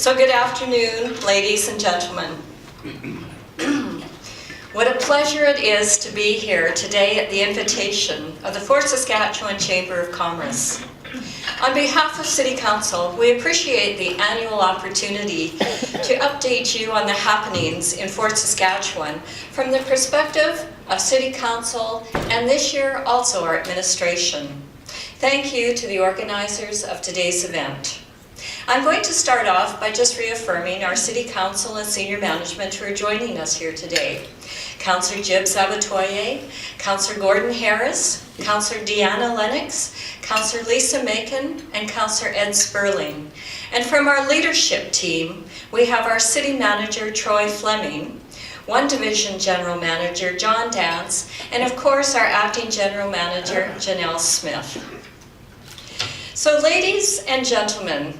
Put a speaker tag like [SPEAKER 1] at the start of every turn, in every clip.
[SPEAKER 1] So good afternoon, ladies and gentlemen. What a pleasure it is to be here today at the invitation of the Fort Saskatchewan Chamber of Commerce. On behalf of City Council, we appreciate the annual opportunity to update you on the happenings in Fort Saskatchewan from the perspective of City Council and this year also our administration. Thank you to the organizers of today's event. I'm going to start off by just reaffirming our City Council and senior management who are joining us here today. Councillor Jib Sabatoye, Councillor Gordon Harris, Councillor Deanna Lennox, Councillor Lisa Macon, and Councillor Ed Sperling. And from our leadership team, we have our City Manager Troy Fleming, One Division General Manager John Dance, and of course our Acting General Manager Janelle Smith. So ladies and gentlemen,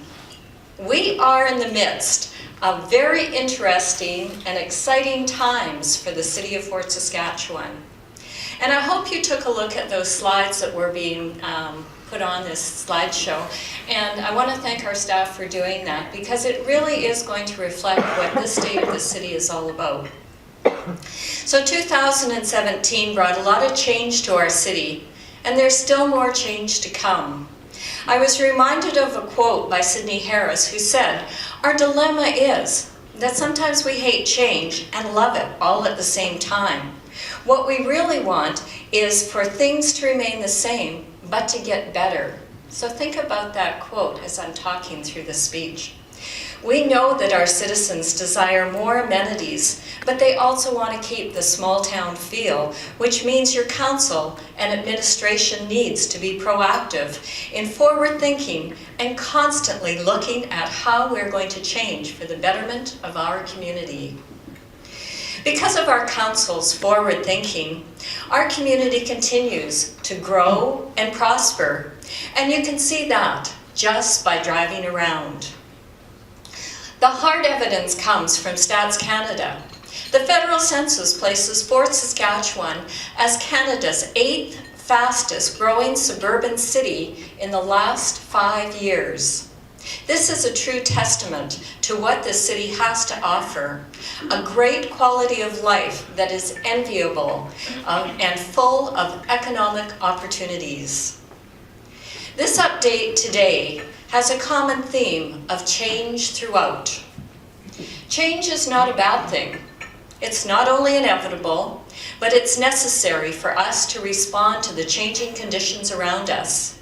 [SPEAKER 1] we are in the midst of very interesting and exciting times for the City of Fort Saskatchewan. And I hope you took a look at those slides that were being put on this slideshow. And I want to thank our staff for doing that because it really is going to reflect what this state of the city is all about. So 2017 brought a lot of change to our city, and there's still more change to come. I was reminded of a quote by Sidney Harris who said, "Our dilemma is that sometimes we hate change and love it all at the same time. What we really want is for things to remain the same, but to get better." So think about that quote as I'm talking through the speech. We know that our citizens desire more amenities, but they also want to keep the small town feel, which means your council and administration needs to be proactive in forward thinking and constantly looking at how we're going to change for the betterment of our community. Because of our council's forward thinking, our community continues to grow and prosper, and you can see that just by driving around. The hard evidence comes from Stats Canada. The federal census places Fort Saskatchewan as Canada's 8th fastest growing suburban city in the last 5 years. This is a true testament to what this city has to offer, a great quality of life that is enviable and full of economic opportunities. This update today has a common theme of change throughout. Change is not a bad thing. It's not only inevitable, but it's necessary for us to respond to the changing conditions around us.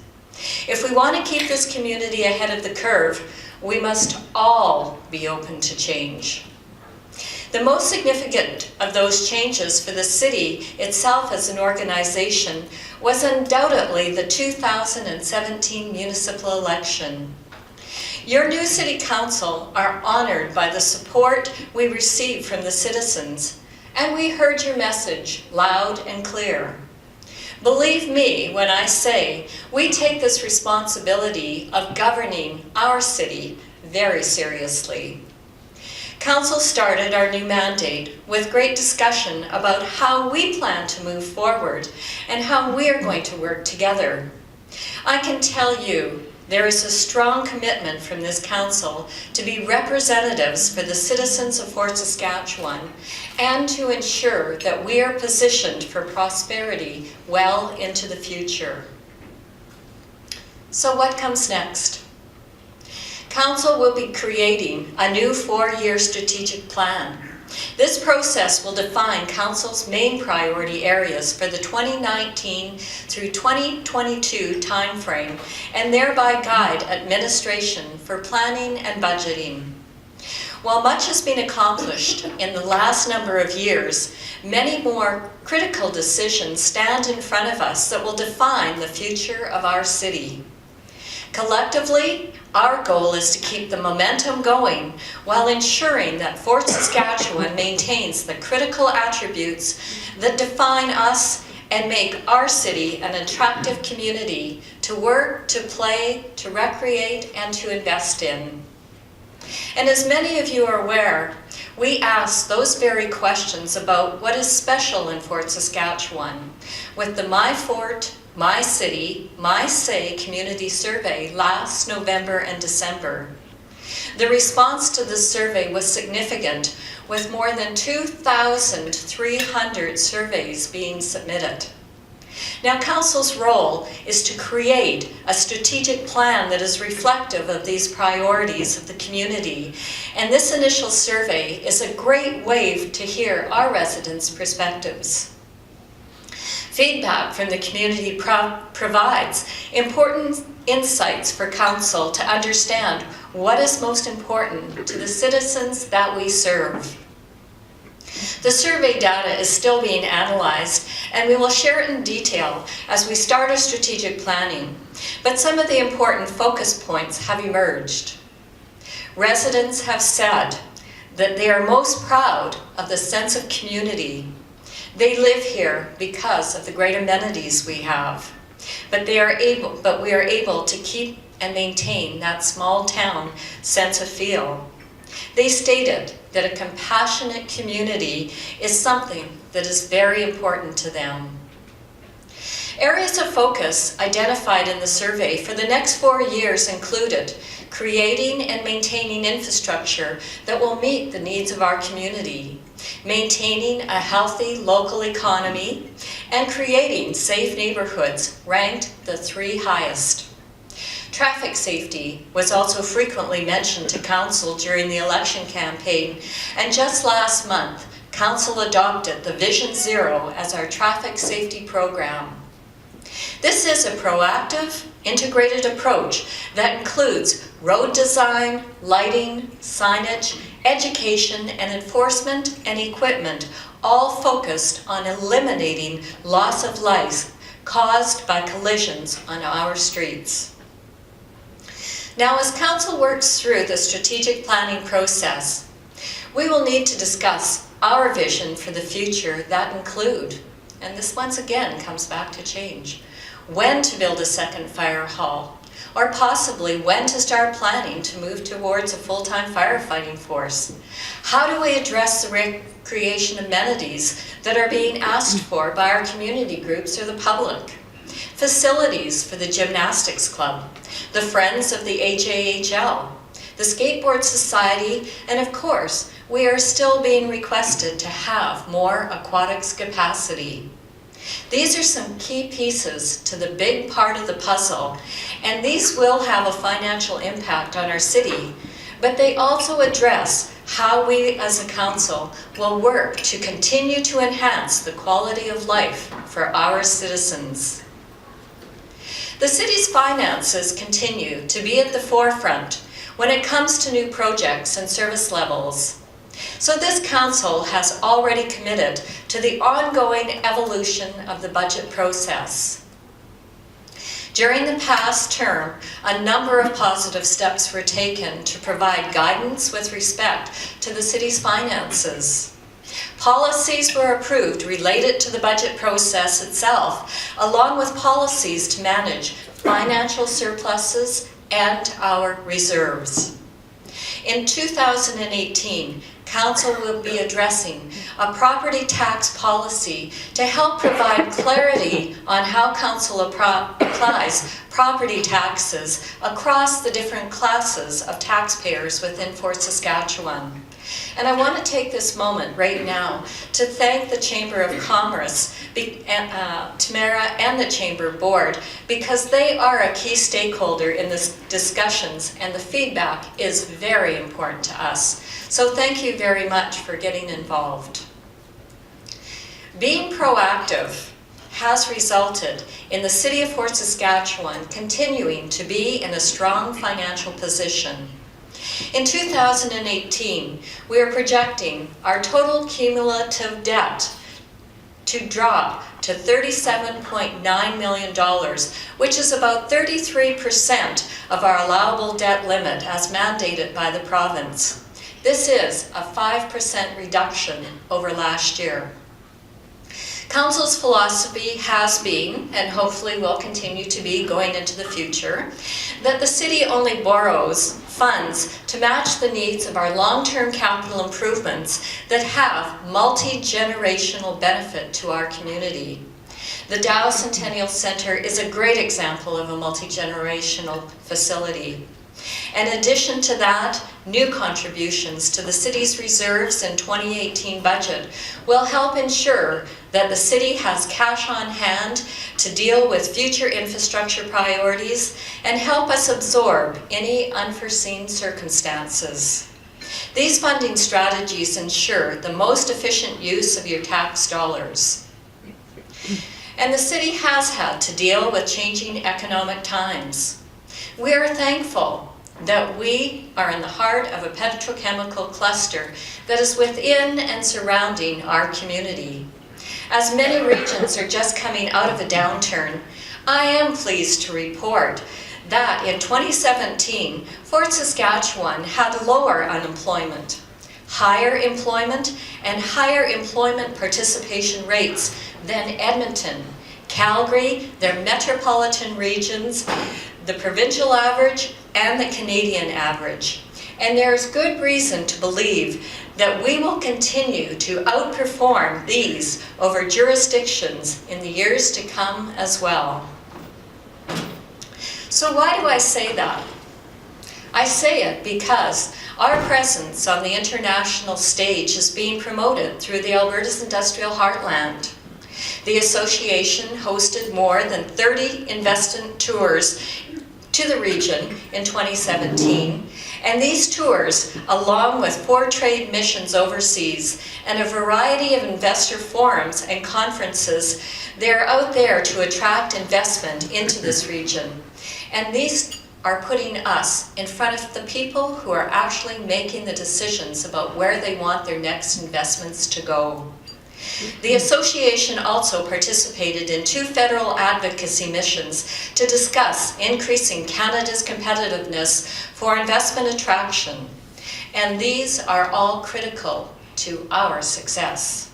[SPEAKER 1] If we want to keep this community ahead of the curve, we must all be open to change. The most significant of those changes for the city itself as an organization was undoubtedly the 2017 municipal election. Your new City Council are honored by the support we received from the citizens, and we heard your message loud and clear. Believe me when I say we take this responsibility of governing our city very seriously. Council started our new mandate with great discussion about how we plan to move forward and how we are going to work together. I can tell you there is a strong commitment from this council to be representatives for the citizens of Fort Saskatchewan and to ensure that we are positioned for prosperity well into the future. So what comes next? Council will be creating a new 4-year strategic plan. This process will define Council's main priority areas for the 2019 through 2022 timeframe and thereby guide administration for planning and budgeting. While much has been accomplished in the last number of years, many more critical decisions stand in front of us that will define the future of our city. Collectively, our goal is to keep the momentum going while ensuring that Fort Saskatchewan maintains the critical attributes that define us and make our city an attractive community to work, to play, to recreate, and to invest in. And as many of you are aware, we ask those very questions about what is special in Fort Saskatchewan with the My Fort, My City, My Say community survey last November and December. The response to this survey was significant, with more than 2,300 surveys being submitted. Now, Council's role is to create a strategic plan that is reflective of these priorities of the community, and this initial survey is a great way to hear our residents' perspectives. Feedback from the community provides important insights for Council to understand what is most important to the citizens that we serve. The survey data is still being analyzed, and we will share it in detail as we start our strategic planning, but some of the important focus points have emerged. Residents have said that they are most proud of the sense of community. They live here because of the great amenities we have, but we are able to keep and maintain that small town sense of feel. They stated that a compassionate community is something that is very important to them. Areas of focus identified in the survey for the next 4 years included creating and maintaining infrastructure that will meet the needs of our community, maintaining a healthy local economy, and creating safe neighborhoods ranked the 3 highest. Traffic safety was also frequently mentioned to Council during the election campaign, and just last month, Council adopted the Vision Zero as our traffic safety program. This is a proactive, integrated approach that includes road design, lighting, signage, education, and enforcement and equipment, all focused on eliminating loss of life caused by collisions on our streets. Now, as Council works through the strategic planning process, we will need to discuss our vision for the future that include, and this once again comes back to change, when to build a second fire hall, or possibly when to start planning to move towards a full-time firefighting force. How do we address the recreation amenities that are being asked for by our community groups or the public? Facilities for the gymnastics club, the Friends of the HAHL, the Skateboard Society, and of course, we are still being requested to have more aquatics capacity. These are some key pieces to the big part of the puzzle, and these will have a financial impact on our city, but they also address how we as a council will work to continue to enhance the quality of life for our citizens. The city's finances continue to be at the forefront when it comes to new projects and service levels. So this council has already committed to the ongoing evolution of the budget process. During the past term, a number of positive steps were taken to provide guidance with respect to the city's finances. Policies were approved related to the budget process itself, along with policies to manage financial surpluses and our reserves. In 2018, Council will be addressing a property tax policy to help provide clarity on how Council applies property taxes across the different classes of taxpayers within Fort Saskatchewan. And I want to take this moment right now to thank the Chamber of Commerce, Tamara, and the Chamber Board, because they are a key stakeholder in this discussions, and the feedback is very important to us. So thank you very much for getting involved. Being proactive has resulted in the City of Fort Saskatchewan continuing to be in a strong financial position. In 2018, we are projecting our total cumulative debt to drop to $37.9 million, which is about 33% of our allowable debt limit as mandated by the province. This is a 5% reduction over last year. Council's philosophy has been, and hopefully will continue to be going into the future, that the city only borrows funds to match the needs of our long-term capital improvements that have multi-generational benefit to our community. The Dow Centennial Centre is a great example of a multi-generational facility. In addition to that, new contributions to the city's reserves in 2018 budget will help ensure that the city has cash on hand to deal with future infrastructure priorities and help us absorb any unforeseen circumstances. These funding strategies ensure the most efficient use of your tax dollars. And the city has had to deal with changing economic times. We are thankful that we are in the heart of a petrochemical cluster that is within and surrounding our community. As many regions are just coming out of a downturn, I am pleased to report that in 2017, Fort Saskatchewan had lower unemployment, higher employment, and higher employment participation rates than Edmonton, Calgary, their metropolitan regions, the provincial average, and the Canadian average. And there's good reason to believe that we will continue to outperform these over jurisdictions in the years to come as well. So why do I say that? I say it because our presence on the international stage is being promoted through the Alberta's Industrial Heartland. The association hosted more than 30 investment tours to the region in 2017, and these tours, along with 4 trade missions overseas and a variety of investor forums and conferences, they're out there to attract investment into this region. And these are putting us in front of the people who are actually making the decisions about where they want their next investments to go. The association also participated in 2 federal advocacy missions to discuss increasing Canada's competitiveness for investment attraction, and these are all critical to our success.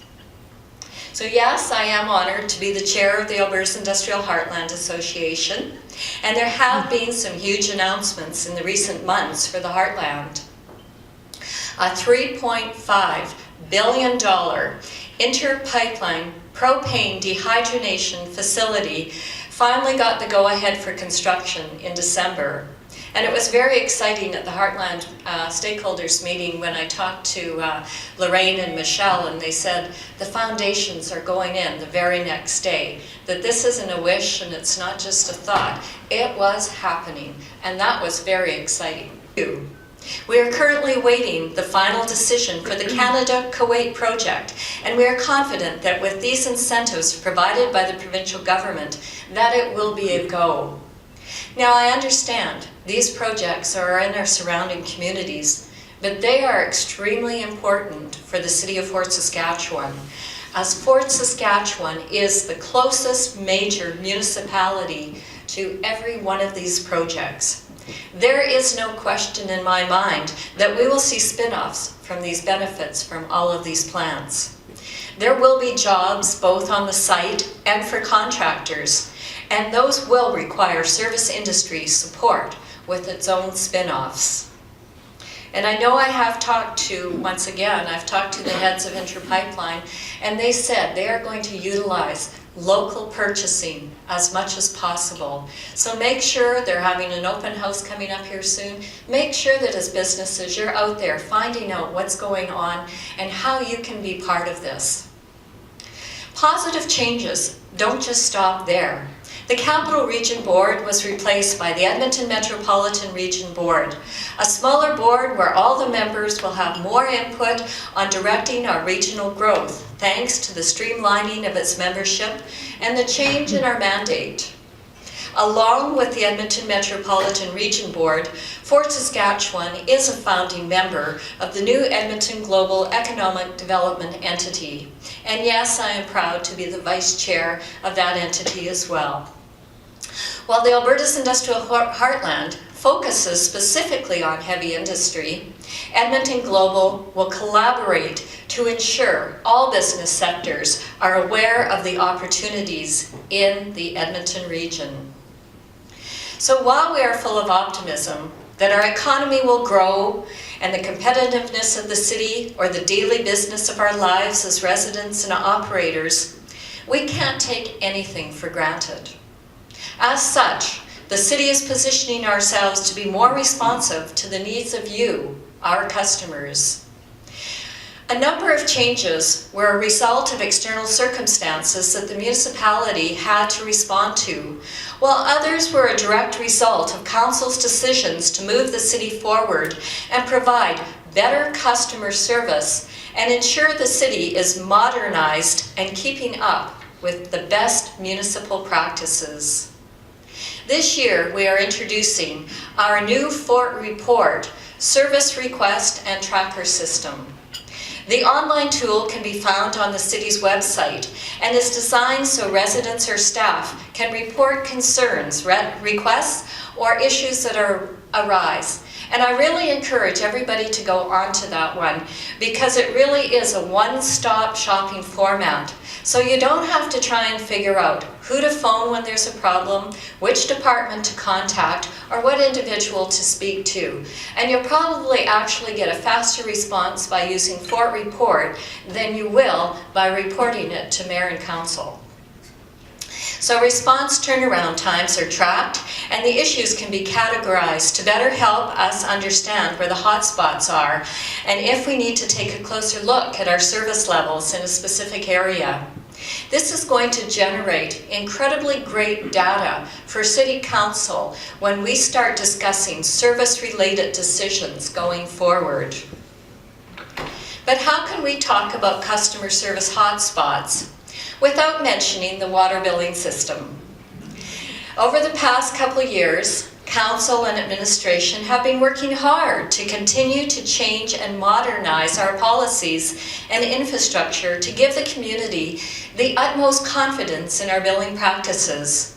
[SPEAKER 1] So yes, I am honored to be the chair of the Alberta's Industrial Heartland Association, and there have been some huge announcements in the recent months for the Heartland. A $3.5 billion inter-pipeline propane dehydrogenation facility finally got the go-ahead for construction in December. And it was very exciting at the Heartland stakeholders meeting when I talked to Lorraine and Michelle, and they said the foundations are going in the very next day, that this isn't a wish and it's not just a thought. It was happening, and that was very exciting. We are currently awaiting the final decision for the Canada-Kuwait project, and we are confident that with these incentives provided by the provincial government, that it will be a go. Now, I understand these projects are in our surrounding communities, but they are extremely important for the city of Fort Saskatchewan, as Fort Saskatchewan is the closest major municipality to every one of these projects. There is no question in my mind that we will see spin-offs from these benefits from all of these plants. There will be jobs both on the site and for contractors, and those will require service industry support with its own spin-offs. And I know I have talked to, once again, I've talked to the heads of Interpipeline, and they said they are going to utilize local purchasing as much as possible. So make sure they're having an open house coming up here soon. Make sure that as businesses, you're out there finding out what's going on and how you can be part of this. Positive changes don't just stop there. The Capital Region Board was replaced by the Edmonton Metropolitan Region Board, a smaller board where all the members will have more input on directing our regional growth, thanks to the streamlining of its membership and the change in our mandate. Along with the Edmonton Metropolitan Region Board, Fort Saskatchewan is a founding member of the new Edmonton Global Economic Development Entity. And yes, I am proud to be the vice chair of that entity as well. While the Alberta's Industrial Heartland focuses specifically on heavy industry, Edmonton Global will collaborate to ensure all business sectors are aware of the opportunities in the Edmonton region. So while we are full of optimism that our economy will grow and the competitiveness of the city or the daily business of our lives as residents and operators, we can't take anything for granted. As such, the city is positioning ourselves to be more responsive to the needs of you, our customers. A number of changes were a result of external circumstances that the municipality had to respond to, while others were a direct result of council's decisions to move the city forward and provide better customer service and ensure the city is modernized and keeping up with the best municipal practices. This year, we are introducing our new Fort Report service request and tracker system. The online tool can be found on the city's website and is designed so residents or staff can report concerns, requests, or issues that arise. And I really encourage everybody to go onto that one because it really is a one-stop shopping format. So you don't have to try and figure out who to phone when there's a problem, which department to contact, or what individual to speak to. And you'll probably actually get a faster response by using Fort Report than you will by reporting it to Mayor and Council. So response turnaround times are tracked and the issues can be categorized to better help us understand where the hotspots are and if we need to take a closer look at our service levels in a specific area. This is going to generate incredibly great data for City Council when we start discussing service-related decisions going forward. But how can we talk about customer service hotspots without mentioning the water billing system? Over the past couple of years, Council and administration have been working hard to continue to change and modernize our policies and infrastructure to give the community the utmost confidence in our billing practices.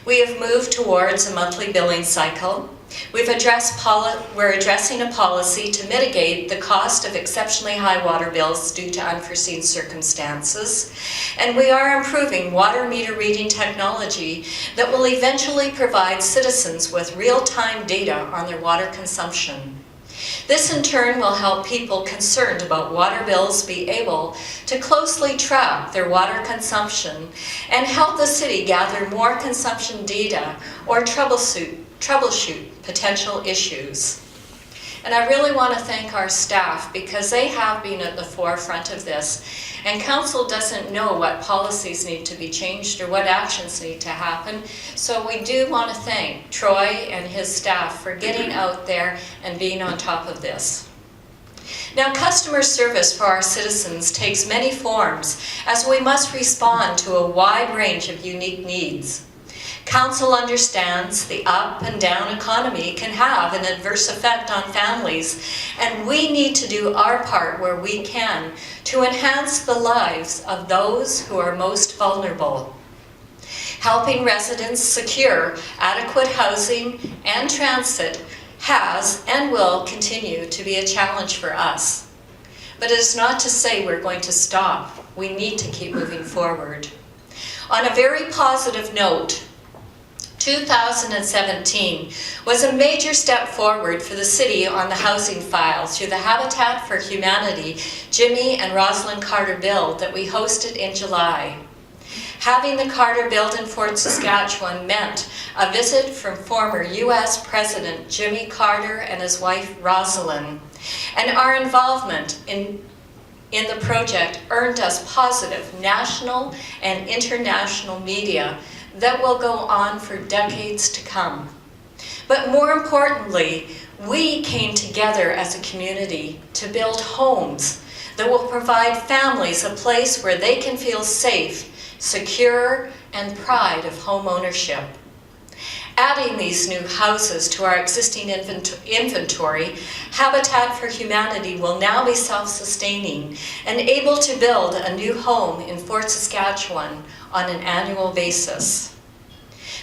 [SPEAKER 1] We have moved towards a monthly billing cycle. We're addressing a policy to mitigate the cost of exceptionally high water bills due to unforeseen circumstances. And we are improving water meter reading technology that will eventually provide citizens with real-time data on their water consumption. This in turn will help people concerned about water bills be able to closely track their water consumption and help the city gather more consumption data or troubleshoot potential issues. And I really want to thank our staff because they have been at the forefront of this. And Council doesn't know what policies need to be changed or what actions need to happen. So we do want to thank Troy and his staff for getting out there and being on top of this. Now, customer service for our citizens takes many forms as we must respond to a wide range of unique needs. Council understands the up and down economy can have an adverse effect on families, and we need to do our part where we can to enhance the lives of those who are most vulnerable. Helping residents secure adequate housing and transit has and will continue to be a challenge for us. But it is not to say we're going to stop. We need to keep moving forward. On a very positive note, 2017 was a major step forward for the city on the housing file through the Habitat for Humanity Jimmy and Rosalind Carter Bill that we hosted in July. Having the Carter Bill in Fort Saskatchewan meant a visit from former U.S. President Jimmy Carter and his wife Rosalind, and our involvement in the project earned us positive national and international media that will go on for decades to come. But more importantly, we came together as a community to build homes that will provide families a place where they can feel safe, secure, and pride of home ownership. Adding these new houses to our existing inventory, Habitat for Humanity will now be self-sustaining and able to build a new home in Fort Saskatchewan on an annual basis.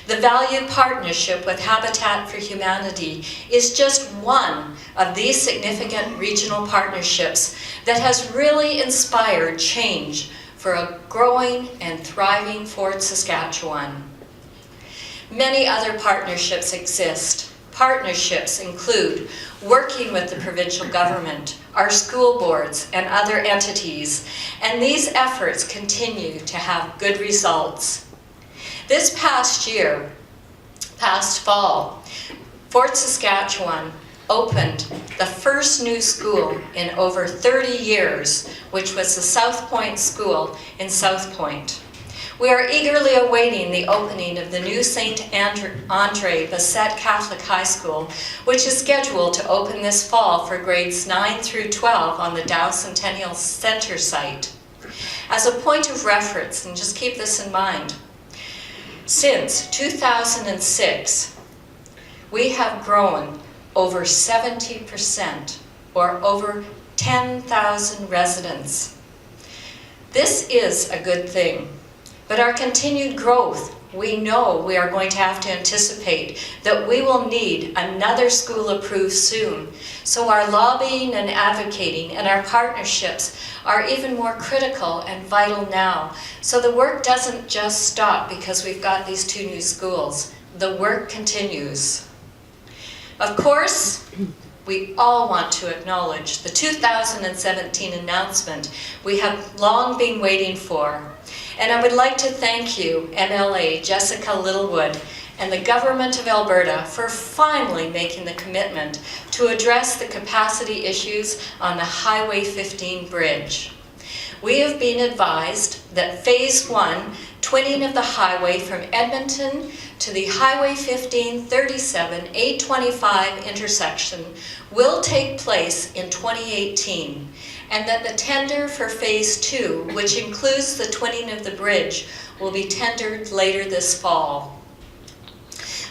[SPEAKER 1] The valued partnership with Habitat for Humanity is just one of these significant regional partnerships that has really inspired change for a growing and thriving Fort Saskatchewan. Many other partnerships exist. Partnerships include working with the provincial government, our school boards, and other entities, and these efforts continue to have good results. This past year, past fall, Fort Saskatchewan opened the first new school in over 30 years, which was the South Point School in South Point. We are eagerly awaiting the opening of the new St. Andre Bassett Catholic High School, which is scheduled to open this fall for grades 9 through 12 on the Dow Centennial Centre site. As a point of reference, and just keep this in mind, since 2006, we have grown over 70%, or over 10,000 residents. This is a good thing, but our continued growth, we know we are going to have to anticipate that we will need another school approved soon. So our lobbying and advocating and our partnerships are even more critical and vital now. So the work doesn't just stop because we've got these two new schools. The work continues. Of course, we all want to acknowledge the 2017 announcement we have long been waiting for. And I would like to thank you, MLA Jessica Littlewood, and the Government of Alberta for finally making the commitment to address the capacity issues on the Highway 15 bridge. We have been advised that Phase 1, twinning of the highway from Edmonton to the Highway 15-37 825 intersection will take place in 2018, and that the tender for Phase 2, which includes the twinning of the bridge, will be tendered later this fall.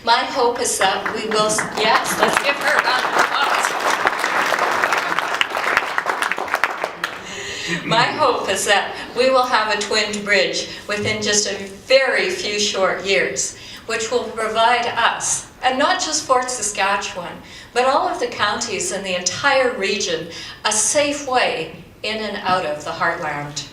[SPEAKER 1] My hope is that we will, yes, let's give her a round of applause. My hope is that we will have a twinned bridge within just a very few short years, which will provide us, and not just Fort Saskatchewan, but all of the counties in the entire region, a safe way in and out of the heartland.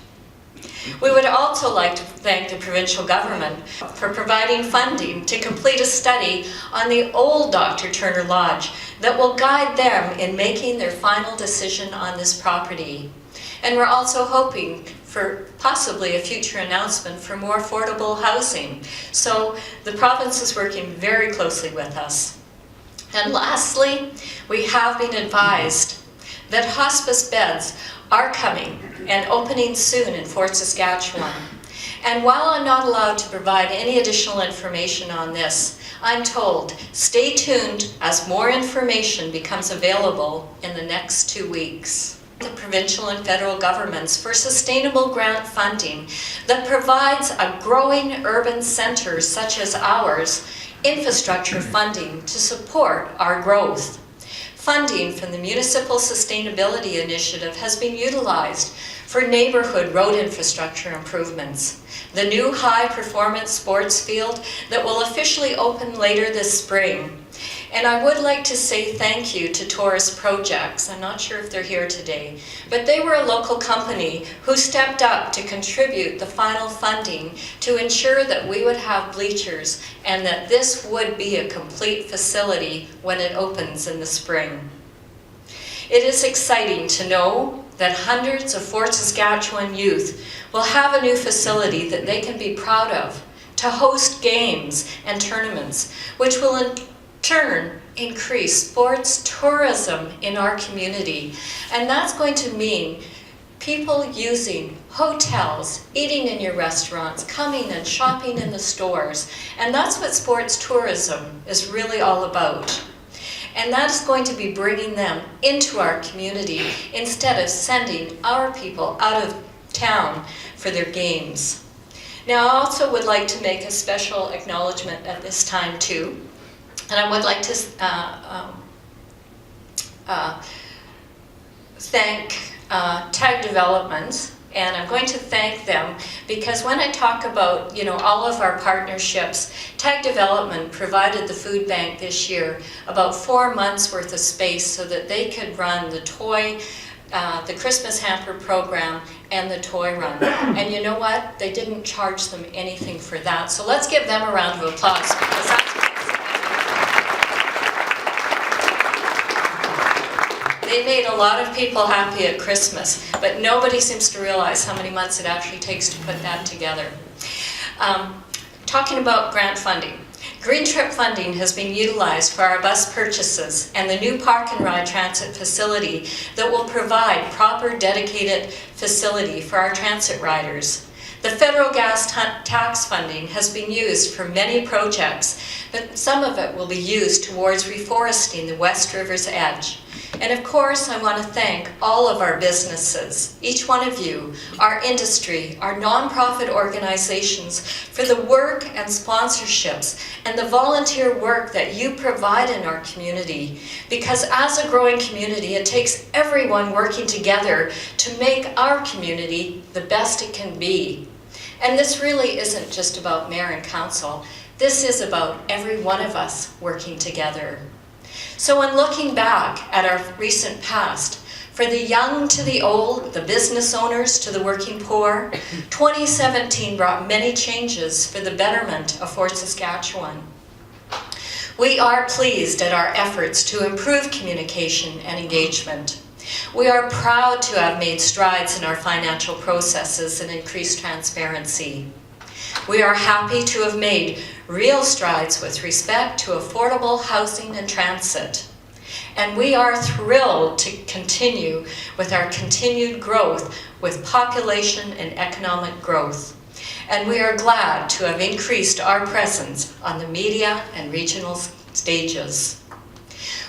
[SPEAKER 1] We would also like to thank the provincial government for providing funding to complete a study on the old Dr. Turner Lodge that will guide them in making their final decision on this property. And we're also hoping for possibly a future announcement for more affordable housing. So the province is working very closely with us. And lastly, we have been advised that hospice beds are coming and opening soon in Fort Saskatchewan. And while I'm not allowed to provide any additional information on this, I'm told, stay tuned as more information becomes available in the next 2 weeks. The provincial and federal governments for sustainable grant funding that provides a growing urban centre such as ours infrastructure funding to support our growth. Funding from the Municipal Sustainability Initiative has been utilized for neighborhood road infrastructure improvements. The new high-performance sports field that will officially open later this spring. And I would like to say thank you to Taurus Projects. I'm not sure if they're here today, but they were a local company who stepped up to contribute the final funding to ensure that we would have bleachers and that this would be a complete facility when it opens in the spring. It is exciting to know that hundreds of Fort Saskatchewan youth will have a new facility that they can be proud of to host games and tournaments, which will in turn increase sports tourism in our community. And that's going to mean people using hotels, eating in your restaurants, coming and shopping in the stores. And that's what sports tourism is really all about. And that's going to be bringing them into our community instead of sending our people out of town for their games. Now, I also would like to make a special acknowledgement at this time too. And I would like to thank Tag Developments, and I'm going to thank them because when I talk about, all of our partnerships, Tag Development provided the food bank this year about 4 months worth of space so that they could run the the Christmas hamper program and the toy run. And you know what? They didn't charge them anything for that. So let's give them a round of applause because that's They made a lot of people happy at Christmas, but nobody seems to realize how many months it actually takes to put that together. Talking about grant funding. Green Trip funding has been utilized for our bus purchases and the new Park and Ride transit facility that will provide proper dedicated facility for our transit riders. The federal gas tax funding has been used for many projects, but some of it will be used towards reforesting the West River's edge. And of course, I want to thank all of our businesses, each one of you, our industry, our nonprofit organizations, for the work and sponsorships and the volunteer work that you provide in our community. Because as a growing community, it takes everyone working together to make our community the best it can be. And this really isn't just about mayor and council. This is about every one of us working together. So when looking back at our recent past, for the young to the old, the business owners to the working poor, 2017 brought many changes for the betterment of Fort Saskatchewan. We are pleased at our efforts to improve communication and engagement. We are proud to have made strides in our financial processes and increased transparency. We are happy to have made real strides with respect to affordable housing and transit. And we are thrilled to continue with our continued growth with population and economic growth. And we are glad to have increased our presence on the media and regional stages.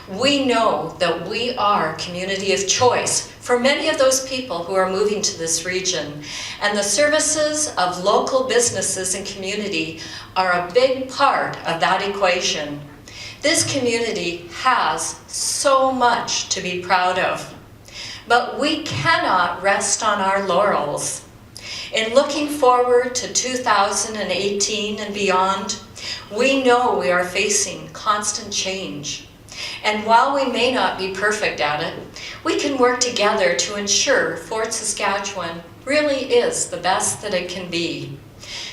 [SPEAKER 1] We know that we are a community of choice for many of those people who are moving to this region, and the services of local businesses and community are a big part of that equation. This community has so much to be proud of, but we cannot rest on our laurels. In looking forward to 2018 and beyond, we know we are facing constant change. And while we may not be perfect at it, we can work together to ensure Fort Saskatchewan really is the best that it can be.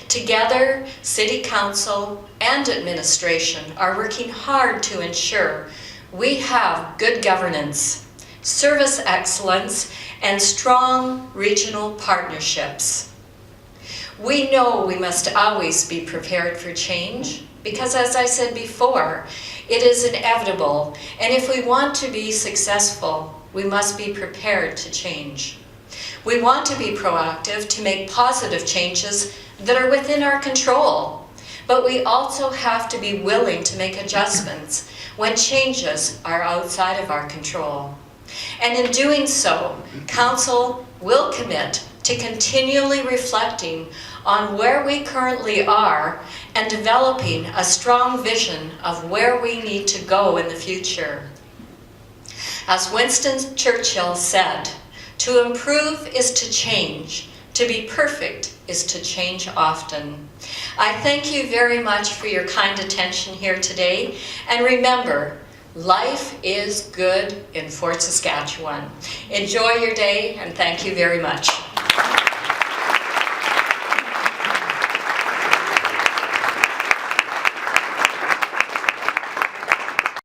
[SPEAKER 1] Together, City Council and administration are working hard to ensure we have good governance, service excellence, and strong regional partnerships. We know we must always be prepared for change because, as I said before, it is inevitable, and if we want to be successful, we must be prepared to change. We want to be proactive to make positive changes that are within our control, but we also have to be willing to make adjustments when changes are outside of our control. And in doing so, Council will commit to continually reflecting on where we currently are and developing a strong vision of where we need to go in the future. As Winston Churchill said, to improve is to change. To be perfect is to change often. I thank you very much for your kind attention here today. And remember, life is good in Fort Saskatchewan. Enjoy your day, and thank you very much.